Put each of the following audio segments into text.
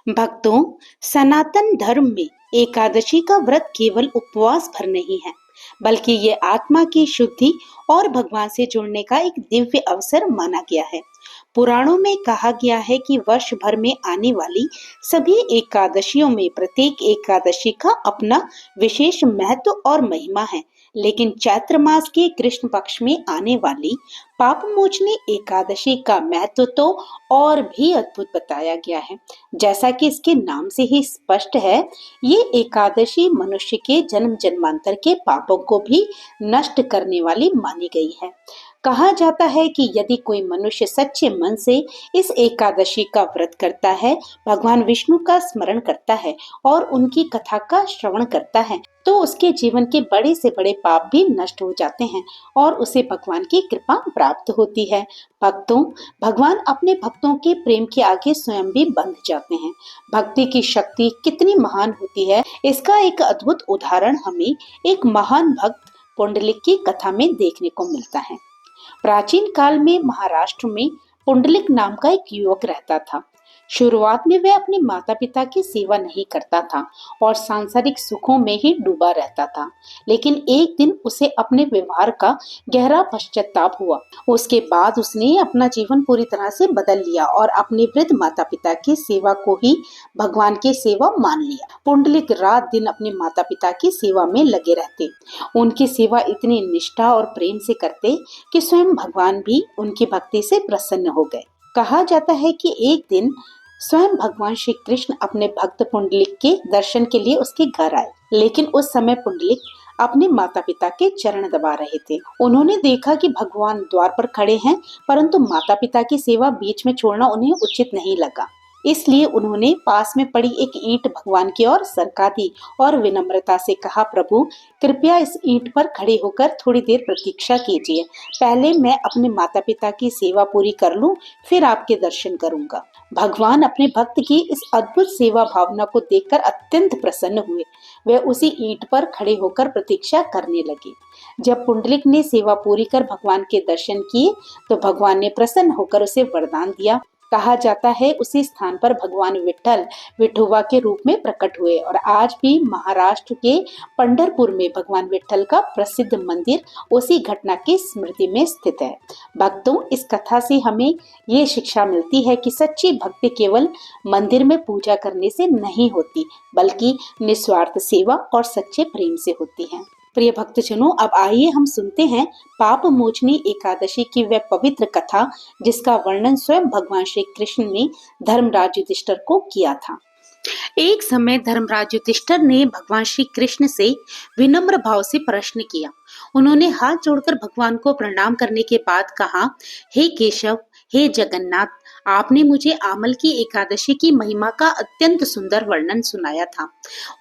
भक्तों, सनातन धर्म में एकादशी का व्रत केवल उपवास भर नहीं है, बल्कि ये आत्मा की शुद्धि और भगवान से जुड़ने का एक दिव्य अवसर माना गया है। पुराणों में कहा गया है कि वर्ष भर में आने वाली सभी एकादशियों में प्रत्येक एकादशी का अपना विशेष महत्व और महिमा है। लेकिन चैत्र मास के कृष्ण पक्ष में आने वाली पाप मोचनी एकादशी का महत्व तो और भी अद्भुत बताया गया है। जैसा कि इसके नाम से ही स्पष्ट है, ये एकादशी मनुष्य के जन्म जन्मांतर के पापों को भी नष्ट करने वाली मानी गई है। कहा जाता है कि यदि कोई मनुष्य सच्चे मन से इस एकादशी का व्रत करता है, भगवान विष्णु का स्मरण करता है और उनकी कथा का श्रवण करता है, तो उसके जीवन के बड़े से बड़े पाप भी नष्ट हो जाते हैं और उसे भगवान की कृपा प्राप्त होती है। भक्तों, भगवान अपने भक्तों के प्रेम के आगे स्वयं भी बंध जाते हैं। भक्ति की शक्ति कितनी महान होती है, इसका एक अद्भुत उदाहरण हमें एक महान भक्त पुंडलिक की कथा में देखने को मिलता है। प्राचीन काल में महाराष्ट्र में पुंडलिक नाम का एक युवक रहता था। शुरुआत में वह अपने माता पिता की सेवा नहीं करता था और सांसारिक सुखों में ही डूबा रहता था। लेकिन एक दिन उसे अपने व्यवहार का गहरा पश्चाताप हुआ। उसके बाद उसने अपना जीवन पूरी तरह से बदल लिया और अपने वृद्ध माता पिता की सेवा को ही भगवान की सेवा मान लिया। पुंडलिक रात दिन अपने माता पिता की सेवा में लगे रहते। उनकी सेवा इतनी निष्ठा और प्रेम से करते कि स्वयं भगवान भी उनकी भक्ति से प्रसन्न हो गए। कहा जाता है कि एक दिन स्वयं भगवान श्री कृष्ण अपने भक्त पुंडलिक के दर्शन के लिए उसके घर आए। लेकिन उस समय पुंडलिक अपने माता पिता के चरण दबा रहे थे। उन्होंने देखा कि भगवान द्वार पर खड़े हैं, परंतु माता पिता की सेवा बीच में छोड़ना उन्हें उचित नहीं लगा। इसलिए उन्होंने पास में पड़ी एक ईंट भगवान की ओर सरका दी और विनम्रता से कहा, प्रभु कृपया इस ईंट पर खड़े होकर थोड़ी देर प्रतीक्षा कीजिए। पहले मैं अपने माता पिता की सेवा पूरी कर लूं, फिर आपके दर्शन करूंगा। भगवान अपने भक्त की इस अद्भुत सेवा भावना को देखकर अत्यंत प्रसन्न हुए। वे उसी ईंट पर खड़े होकर प्रतीक्षा करने लगे। जब पुंडलिक ने सेवा पूरी कर भगवान के दर्शन किए, तो भगवान ने प्रसन्न होकर उसे वरदान दिया। कहा जाता है उसी स्थान पर भगवान विठ्ठल विठोबा के रूप में प्रकट हुए और आज भी महाराष्ट्र के पंढरपुर में भगवान विठ्ठल का प्रसिद्ध मंदिर उसी घटना की स्मृति में स्थित है। भक्तों, इस कथा से हमें ये शिक्षा मिलती है कि सच्ची भक्ति केवल मंदिर में पूजा करने से नहीं होती, बल्कि निस्वार्थ सेवा और सच्चे प्रेम से होती है। प्रिय भक्तजनों, अब आइए हम सुनते हैं पाप मोचनी एकादशी की वह पवित्र कथा जिसका वर्णन स्वयं भगवान श्री कृष्ण ने धर्मराज युधिष्ठिर को किया था। एक समय धर्मराज युधिष्ठिर ने भगवान श्री कृष्ण से विनम्र भाव से प्रश्न किया। उन्होंने हाथ जोड़कर भगवान को प्रणाम करने के बाद कहा, हे केशव, हे जगन्नाथ, आपने मुझे आमल की एकादशी की महिमा का अत्यंत सुंदर वर्णन सुनाया था।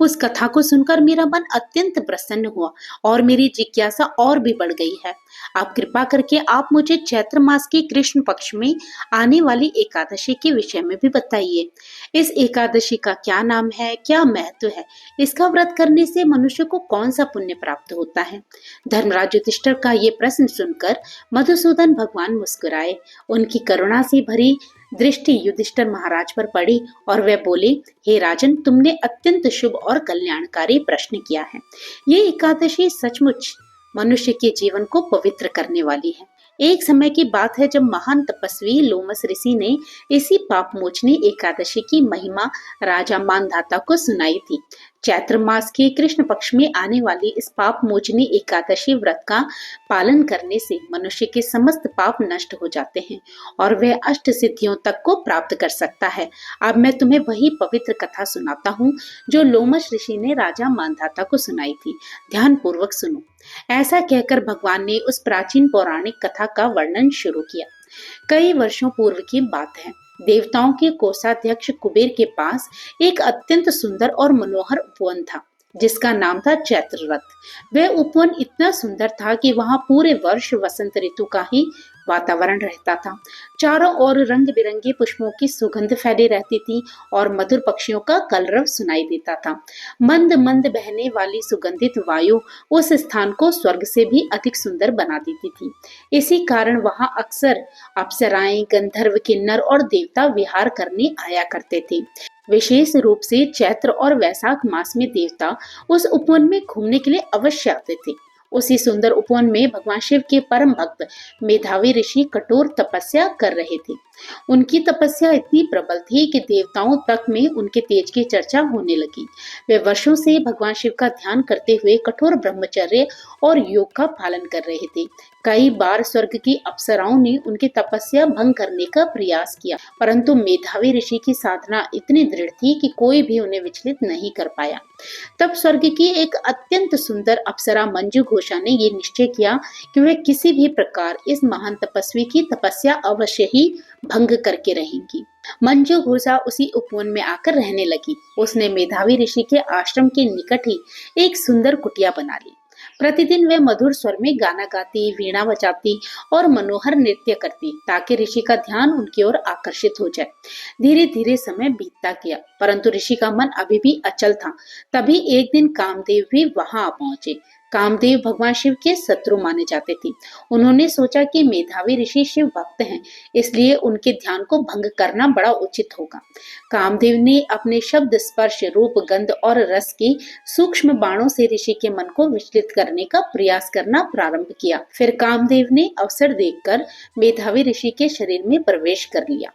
उस कथा को सुनकर मेरा मन अत्यंत प्रसन्न हुआ और मेरी जिज्ञासा और भी बढ़ गई है। आप कृपा करके आप मुझे चैत्र मास के कृष्ण पक्ष में आने वाली एकादशी के विषय में भी बताइए। इस एकादशी का क्या नाम है, क्या महत्व है, इसका व्रत करने से मनुष्य को कौन सा पुण्य प्राप्त होता है। धर्मराज युधिष्ठिर का ये प्रश्न सुनकर मधुसूदन भगवान मुस्कुराए। उनकी करुणा से भरी दृष्टि युधिष्ठिर महाराज पर पड़ी और वे बोले, हे राजन, तुमने अत्यंत शुभ और कल्याणकारी प्रश्न किया है। ये एकादशी सचमुच मनुष्य के जीवन को पवित्र करने वाली है। एक समय की बात है जब महान तपस्वी लोमस ऋषि ने इसी पाप मोचनी एकादशी की महिमा राजा मानधाता को सुनाई थी। चैत्र मास के कृष्ण पक्ष में आने वाली इस पाप मोचनी एकादशी व्रत का पालन करने से मनुष्य के समस्त पाप नष्ट हो जाते हैं और वह अष्ट सिद्धियों तक को प्राप्त कर सकता है। अब मैं तुम्हें वही पवित्र कथा सुनाता हूँ जो लोमस ऋषि ने राजा मानधाता को सुनाई थी। ध्यान पूर्वक सुनो। ऐसा कहकर भगवान ने उस प्राचीन पौराणिक कथा का वर्णन शुरू किया। कई वर्षों पूर्व की बात है। देवताओं के कोषाध्यक्ष कुबेर के पास एक अत्यंत सुंदर और मनोहर उपवन था जिसका नाम था चैत्र रथ। वह उपवन इतना सुंदर था कि वहां पूरे वर्ष वसंत ऋतु का ही वातावरण रहता था। चारों ओर रंग बिरंगे पुष्पों की सुगंध फैली रहती थी और मधुर पक्षियों का कलरव सुनाई देता था। मंद मंद बहने वाली सुगंधित वायु उस स्थान को स्वर्ग से भी अधिक सुंदर बना देती थी। इसी कारण वहां अक्सर अप्सराएं, गंधर्व, किन्नर और देवता विहार करने आया करते थे। विशेष रूप से चैत्र और वैशाख मास में देवता उस उपवन में घूमने के लिए अवश्य आते थे। उसी सुंदर उपवन में भगवान शिव के परम भक्त मेधावी ऋषि कठोर तपस्या कर रहे थे। उनकी तपस्या इतनी प्रबल थी कि देवताओं तक में उनके तेज की चर्चा होने लगी। वे वर्षों से भगवान शिव का ध्यान करते हुए कठोर ब्रह्मचर्य और योग का पालन कर रहे थे। कई बार स्वर्ग की अप्सराओं ने उनकी तपस्या भंग करने का प्रयास किया, परंतु मेधावी ऋषि की साधना इतनी दृढ़ थी कि कोई भी उन्हें विचलित नहीं कर पाया। तब स्वर्ग की एक अत्यंत सुंदर अप्सरा मंजू घोषा ने ये निश्चय किया कि वे किसी भी प्रकार इस महान तपस्वी की तपस्या अवश्य ही भंग करके रहेंगी। मंजू घोषा उसी उपवन में आकर रहने लगी। उसने मेधावी ऋषि के आश्रम के निकट ही एक सुंदर कुटिया बना ली। प्रतिदिन वे मधुर स्वर में गाना गाती, वीणा बजाती और मनोहर नृत्य करती ताकि ऋषि का ध्यान उनकी ओर आकर्षित हो जाए। धीरे धीरे समय बीतता गया, परंतु ऋषि का मन अभी भी अचल था। तभी एक दिन कामदेव भी वहां आ पहुंचे। कामदेव भगवान शिव के शत्रु माने जाते थे। उन्होंने सोचा कि मेधावी ऋषि शिव भक्त हैं, इसलिए उनके ध्यान को भंग करना बड़ा उचित होगा। कामदेव ने अपने शब्द, स्पर्श, रूप, गंध और रस के सूक्ष्म बाणों से ऋषि के मन को विचलित करने का प्रयास करना प्रारंभ किया। फिर कामदेव ने अवसर देखकर मेधावी ऋषि के शरीर में प्रवेश कर लिया।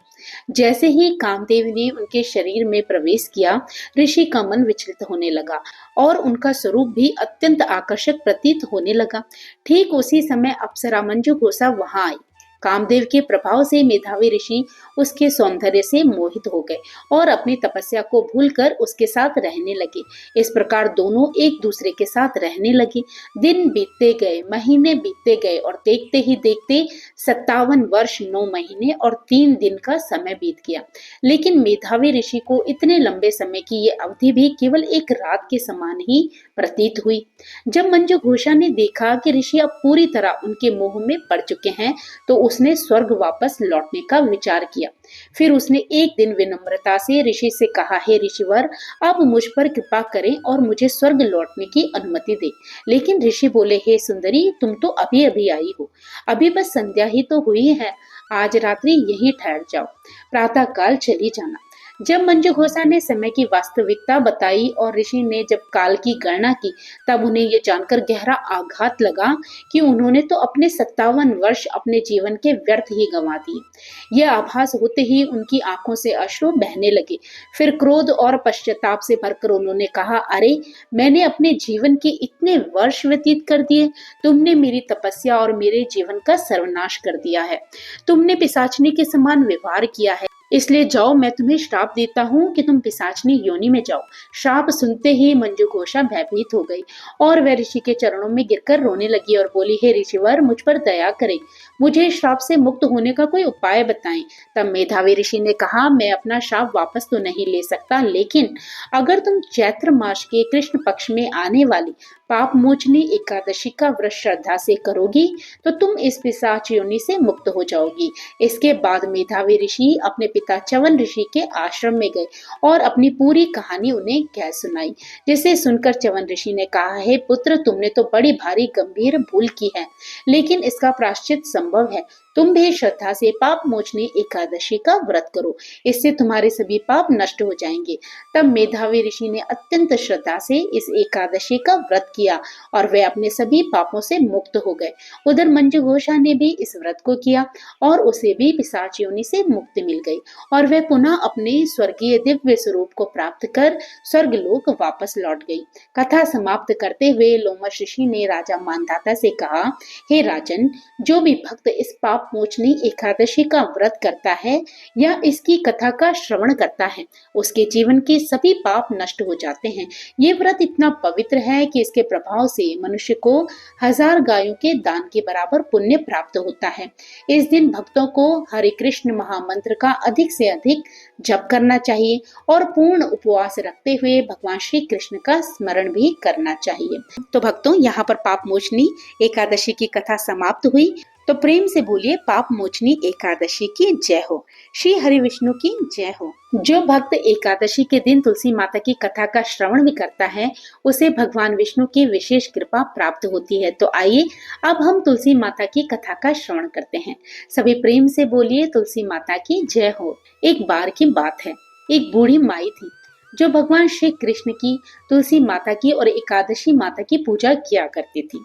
जैसे ही कामदेव ने उनके शरीर में प्रवेश किया, ऋषि का मन विचलित होने लगा और उनका स्वरूप भी अत्यंत आकर्षक प्रतीत होने लगा। ठीक उसी समय अप्सरा मंजू घोषा वहां आई। कामदेव के प्रभाव से मेधावी ऋषि उसके सौंदर्य से मोहित हो गए और अपनी तपस्या को भूलकर उसके साथ रहने लगे। इस प्रकार दोनों एक दूसरे के साथ रहने लगे। दिन बीतते गए, महीने बीतते गए और देखते ही देखते 57 वर्ष, 9 महीने और 3 दिन का समय बीत गया। लेकिन मेधावी ऋषि को इतने लंबे समय की ये अवधि भी केवल एक रात के समान ही प्रतीत हुई। जब मंजू घोषा ने देखा कि ऋषि अब पूरी तरह उनके मोह में पड़ चुके हैं, तो उसने स्वर्ग वापस लौटने का विचार किया। फिर उसने एक दिन विनम्रता से ऋषि से कहा, हे ऋषिवर, आप मुझ पर कृपा करें और मुझे स्वर्ग लौटने की अनुमति दें। लेकिन ऋषि बोले, हे सुंदरी, तुम तो अभी अभी आई हो, अभी बस संध्या ही तो हुई है। आज रात्रि यहीं ठहर जाओ, प्रातः काल चली जाना। जब मंजू घोषा ने समय की वास्तविकता बताई और ऋषि ने जब काल की गणना की, तब उन्हें ये जानकर गहरा आघात लगा कि उन्होंने तो अपने 57 वर्ष अपने जीवन के व्यर्थ ही गंवा दिए। यह आभास होते ही उनकी आंखों से अश्रु बहने लगे। फिर क्रोध और पश्चाताप से भरकर उन्होंने कहा, अरे, मैंने अपने जीवन के इतने वर्ष व्यतीत कर दिए। तुमने मेरी तपस्या और मेरे जीवन का सर्वनाश कर दिया है। तुमने पिशाचनी के समान व्यवहार किया है, इसलिए जाओ, मैं तुम्हें श्राप देता हूँ कि तुम पिशाचनी योनि में जाओ। श्राप सुनते ही मंजू घोषा भयभीत हो गई और वह ऋषि के चरणों में गिरकर रोने लगी और बोली, हे ऋषिवर, मुझ पर दया करें, मुझे श्राप से मुक्त होने का कोई उपाय बताएं। तब मेधावी ऋषि ने कहा, मैं अपना श्राप वापस तो नहीं ले सकता, लेकिन अगर तुम चैत्र मास के कृष्ण पक्ष में आने वाली पाप मोचनी एकादशी का व्रत श्रद्धा से करोगी तो तुम इस पिशाच योनि से मुक्त हो जाओगी। इसके बाद मेधावी ऋषि अपने पिता च्यवन ऋषि के आश्रम में गए और अपनी पूरी कहानी उन्हें कह सुनाई, जिसे सुनकर च्यवन ऋषि ने कहा, हे पुत्र, तुमने तो बड़ी भारी गंभीर भूल की है, लेकिन इसका प्रायश्चित संभव है। तुम भी श्रद्धा से पाप मोचनी एकादशी का व्रत करो, इससे तुम्हारे सभी पाप नष्ट हो जाएंगे। तब मेधावी ऋषि ने अत्यंत श्रद्धा से इस एकादशी का व्रत किया और वे अपने सभी पापों से मुक्त हो गए। उधर मंजू घोषा ने भी इस व्रत को किया और उसे भी पिशाच योनि से मुक्ति मिल गई और वह पुनः अपने स्वर्गीय दिव्य स्वरूप को प्राप्त कर स्वर्ग लोक वापस लौट गई। कथा समाप्त करते हुए लोमश ऋषि ने राजा मानधाता से कहा, हे राजन, जो भी भक्त इस पाप मोचनी एकादशी का व्रत करता है या इसकी कथा का श्रवण करता है, उसके जीवन के सभी पाप नष्ट हो जाते हैं। ये व्रत इतना पवित्र है कि इसके प्रभाव से मनुष्य को 1000 गायों के दान के बराबर पुण्य प्राप्त होता है। इस दिन भक्तों को हरे कृष्ण महामंत्र का अधिक से अधिक जप करना चाहिए और पूर्ण उपवास रखते हुए भगवान श्री कृष्ण का स्मरण भी करना चाहिए। तो भक्तों, यहाँ पर पाप मोचनी एकादशी की कथा समाप्त हुई। तो प्रेम से बोलिए पाप मोचनी एकादशी की जय हो, श्री हरि विष्णु की जय हो। जो भक्त एकादशी के दिन तुलसी माता की कथा का श्रवण भी करता है, उसे भगवान विष्णु की विशेष कृपा प्राप्त होती है। तो आइए अब हम तुलसी माता की कथा का श्रवण करते हैं। सभी प्रेम से बोलिए तुलसी माता की जय हो। एक बार की बात है, एक बूढ़ी माई थी जो भगवान श्री कृष्ण की, तुलसी माता की और एकादशी माता की पूजा किया करती थी।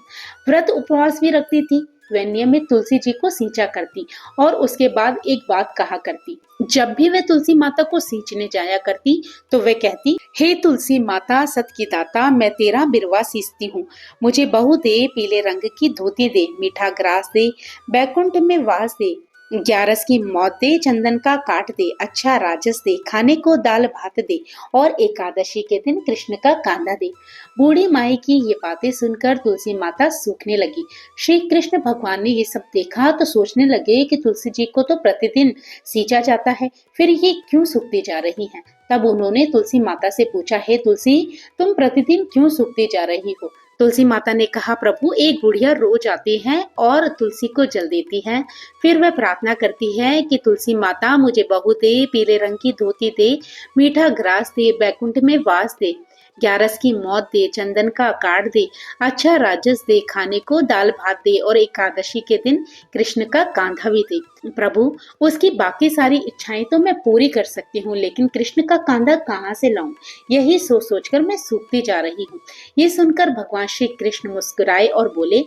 व्रत उपवास भी रखती थी। वह नियमित तुलसी जी को सींचा करती और उसके बाद एक बात कहा करती। जब भी वह तुलसी माता को सींचने जाया करती तो वह कहती, हे तुलसी माता सत की दाता, मैं तेरा बिरवा सींचती हूँ। मुझे बहू दे, पीले रंग की धोती दे, मीठा ग्रास दे, बैकुंठ में वास दे, ग्यारस की मौत दे, चंदन का काट दे, अच्छा राजस दे, खाने को दाल भात दे और एकादशी के दिन कृष्ण का कांधा दे। बूढ़ी माई की ये बातें सुनकर तुलसी माता सूखने लगी। श्री कृष्ण भगवान ने ये सब देखा तो सोचने लगे कि तुलसी जी को तो प्रतिदिन सींचा जाता है, फिर ये क्यों सूखती जा रही हैं। तब उन्होंने तुलसी माता से पूछा, हे तुलसी, तुम प्रतिदिन क्यों सूखती जा रही हो। तुलसी माता ने कहा, प्रभु, एक बुढ़िया रोज आती है और तुलसी को जल देती है। फिर वह प्रार्थना करती है कि तुलसी माता मुझे बहू दे, पीले रंग की धोती दे, मीठा ग्रास दे, बैकुंठ में वास दे, ग्यारस की मौत दे, चंदन का काट दे, अच्छा राजस दे, खाने को दाल भात दे और एकादशी के दिन कृष्ण का कांधा भी दे। प्रभु, उसकी बाकी सारी इच्छाएं तो मैं पूरी कर सकती हूँ, लेकिन कृष्ण का कांधा कहाँ से लाऊं? यही सोच सोचकर मैं सूखती जा रही हूँ। ये सुनकर भगवान श्री कृष्ण मुस्कुराए और बोले,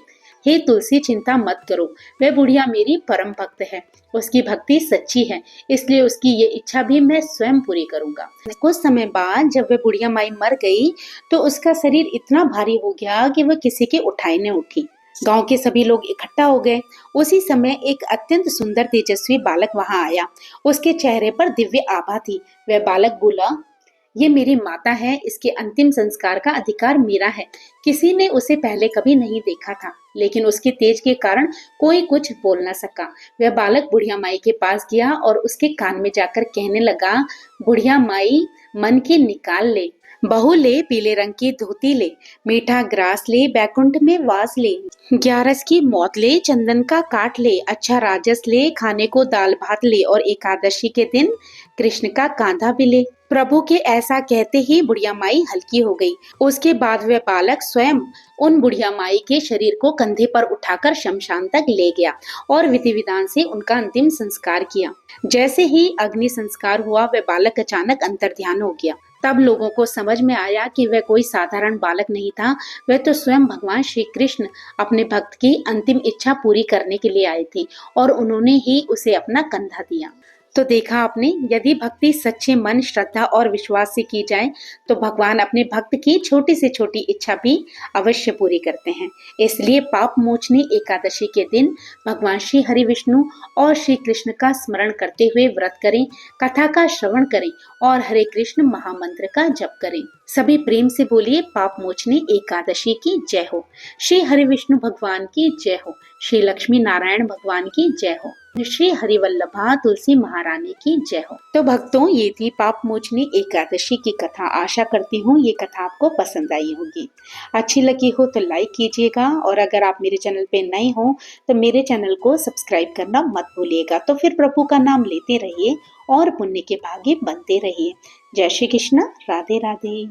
हे तुलसी, चिंता मत करो, वह बुढ़िया मेरी परम भक्त है। उसकी भक्ति सच्ची है, इसलिए उसकी ये इच्छा भी मैं स्वयं पूरी करूंगा। कुछ समय बाद जब वह बुढ़िया माई मर गई तो उसका शरीर इतना भारी हो गया कि वह किसी के उठाई न उठी। गांव के सभी लोग इकट्ठा हो गए। उसी समय एक अत्यंत सुंदर तेजस्वी बालक वहां आया। उसके चेहरे पर दिव्य आभा थी। वह बालक बोला, ये मेरी माता है, इसके अंतिम संस्कार का अधिकार मेरा है। किसी ने उसे पहले कभी नहीं देखा था, लेकिन उसके तेज के कारण कोई कुछ बोल न सका। वह बालक बुढ़िया माई के पास गया और उसके कान में जाकर कहने लगा, बुढ़िया माई, मन की निकाल ले, बहू ले, पीले रंग की धोती ले, मीठा ग्रास ले, बैकुंठ में वास ले, ग्यारस की मौत ले, चंदन का काट ले, अच्छा राजस ले, खाने को दाल भात ले और एकादशी के दिन कृष्ण का कांधा भी ले। प्रभु के ऐसा कहते ही बुढ़िया माई हल्की हो गई। उसके बाद वह बालक स्वयं उन बुढ़िया माई के शरीर को कंधे पर उठाकर शमशान तक ले गया और विधि विधान से उनका अंतिम संस्कार किया। जैसे ही अग्नि संस्कार हुआ, वह बालक अचानक अंतर्ध्यान हो गया। तब लोगों को समझ में आया कि वह कोई साधारण बालक नहीं था, वह तो स्वयं भगवान श्री कृष्ण अपने भक्त की अंतिम इच्छा पूरी करने के लिए आए थे और उन्होंने ही उसे अपना कंधा दिया। तो देखा आपने, यदि भक्ति सच्चे मन, श्रद्धा और विश्वास से की जाए तो भगवान अपने भक्त की छोटी से छोटी इच्छा भी अवश्य पूरी करते हैं। इसलिए पाप मोचनी एकादशी के दिन भगवान श्री हरि विष्णु और श्री कृष्ण का स्मरण करते हुए व्रत करें, कथा का श्रवण करें और हरे कृष्ण महामंत्र का जप करें। सभी प्रेम से बोलिए पाप मोचनी एकादशी की जय हो, श्री हरि विष्णु भगवान की जय हो, श्री लक्ष्मी नारायण भगवान की जय हो, श्री हरिवल्लभा तुलसी महारानी की जय हो। तो भक्तों, ये थी पाप मोचनी एकादशी की कथा। आशा करती हूँ ये कथा आपको पसंद आई होगी। अच्छी लगी हो तो लाइक कीजिएगा और अगर आप मेरे चैनल पे नए हो तो मेरे चैनल को सब्सक्राइब करना मत भूलिएगा। तो फिर प्रभु का नाम लेते रहिए और पुण्य के भागी बनते रहिए। जय श्री कृष्ण, राधे राधे।